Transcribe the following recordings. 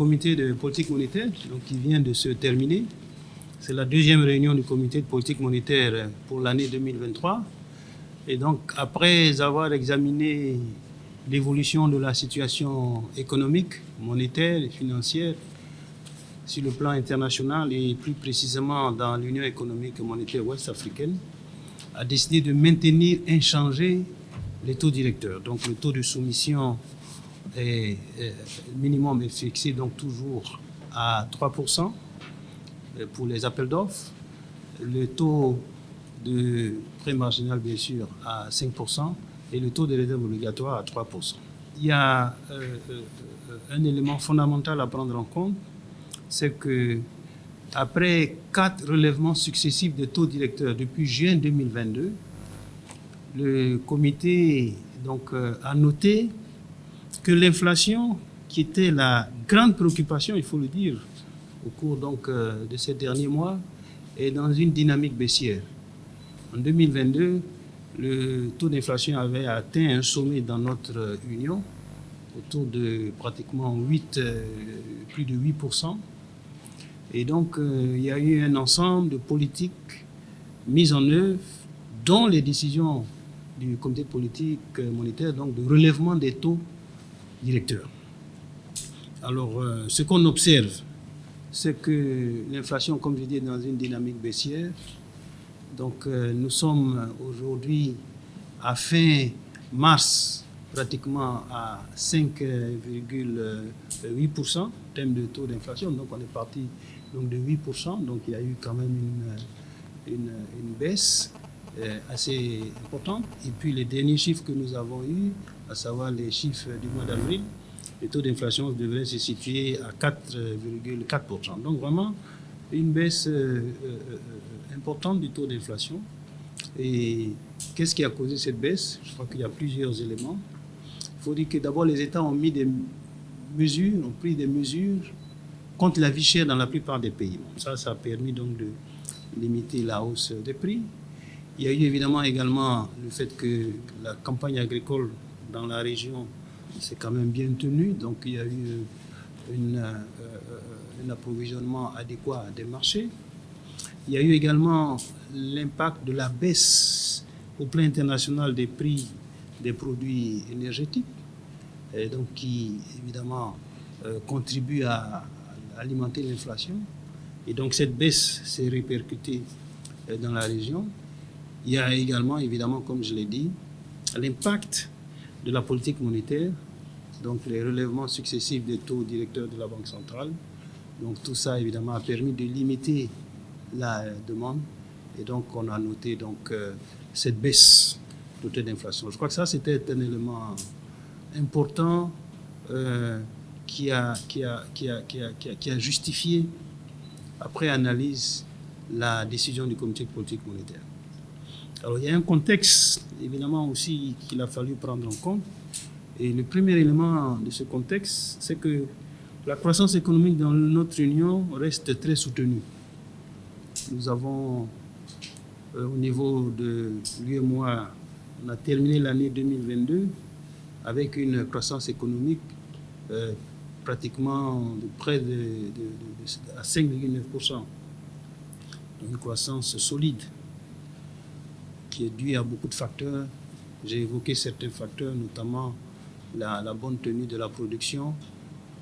Comité de politique monétaire donc, qui vient de se terminer. C'est la deuxième réunion du comité de politique monétaire pour l'année 2023. Et donc, après avoir examiné l'évolution de la situation économique, monétaire et financière sur le plan international et plus précisément dans l'Union économique et monétaire ouest-africaine, a décidé de maintenir inchangés les taux directeurs. Donc, le taux de soumission minimum est fixé donc toujours à 3% pour les appels d'offres. Le taux de prêt marginal, bien sûr, à 5% et le taux de réserve obligatoire à 3%. Il y a un élément fondamental à prendre en compte, c'est que après 4 relèvements successifs de taux directeurs depuis juin 2022, le comité donc, a noté que l'inflation, qui était la grande préoccupation, il faut le dire, au cours donc, de ces derniers mois, est dans une dynamique baissière. En 2022, le taux d'inflation avait atteint un sommet dans notre Union, autour de pratiquement plus de 8%. Et donc, il y a eu un ensemble de politiques mises en œuvre, dont les décisions du comité de politique monétaire, donc de relèvement des taux directeurs. Alors, ce qu'on observe, c'est que l'inflation, comme je dis, est dans une dynamique baissière. Donc, nous sommes aujourd'hui à fin mars pratiquement à 5,8% en termes de taux d'inflation. Donc, on est parti donc, de 8%. Donc, il y a eu quand même une baisse assez importante. Et puis, les derniers chiffres que nous avons eus, à savoir les chiffres du mois d'avril, le taux d'inflation devrait se situer à 4,4%. Donc, vraiment, une baisse importante du taux d'inflation. Et qu'est-ce qui a causé cette baisse? Je crois qu'il y a plusieurs éléments. Il faut dire que d'abord, les États ont pris des mesures contre la vie chère dans la plupart des pays. Ça a permis donc de limiter la hausse des prix. Il y a eu évidemment également le fait que la campagne agricole dans la région s'est quand même bien tenue. Donc il y a eu un approvisionnement adéquat des marchés. Il y a eu également l'impact de la baisse au plan international des prix des produits énergétiques, et donc qui évidemment contribue à alimenter l'inflation. Et donc cette baisse s'est répercutée dans la région. Il y a également, évidemment, comme je l'ai dit, l'impact de la politique monétaire, donc les relèvements successifs des taux directeurs de la Banque centrale. Donc tout ça, évidemment, a permis de limiter la demande. Et donc on a noté donc, cette baisse du taux d'inflation. Je crois que ça, c'était un élément important qui a justifié, après analyse, la décision du comité de politique monétaire. Alors, il y a un contexte, évidemment, aussi qu'il a fallu prendre en compte. Et le premier élément de ce contexte, c'est que la croissance économique dans notre Union reste très soutenue. Nous avons, au niveau de l'UEMOA, on a terminé l'année 2022 avec une croissance économique pratiquement de près à 5,9%. Une croissance solide, qui est due à beaucoup de facteurs. J'ai évoqué certains facteurs, notamment la bonne tenue de la production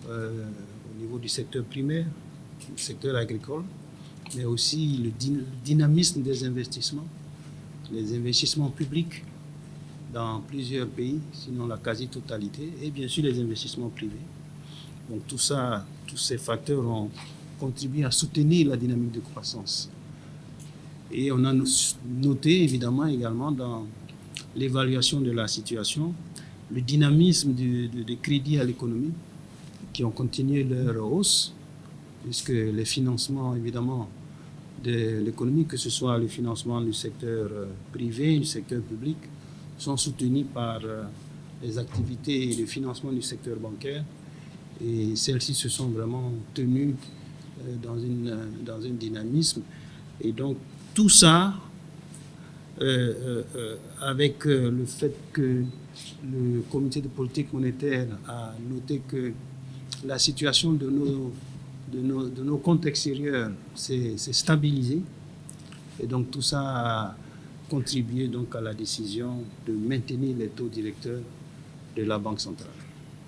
au niveau du secteur primaire, du secteur agricole, mais aussi le dynamisme des investissements, les investissements publics dans plusieurs pays, sinon la quasi-totalité, et bien sûr les investissements privés. Donc tout ça, tous ces facteurs ont contribué à soutenir la dynamique de croissance. Et on a noté évidemment également dans l'évaluation de la situation le dynamisme des crédits à l'économie qui ont continué leur hausse, puisque les financements évidemment de l'économie, que ce soit le financement du secteur privé, du secteur public, sont soutenus par les activités et le financement du secteur bancaire. Et celles-ci se sont vraiment tenues dans un dynamisme. Et donc, tout ça, avec le fait que le comité de politique monétaire a noté que la situation de nos comptes extérieurs s'est stabilisée. Et donc tout ça a contribué donc à la décision de maintenir les taux directeurs de la Banque centrale.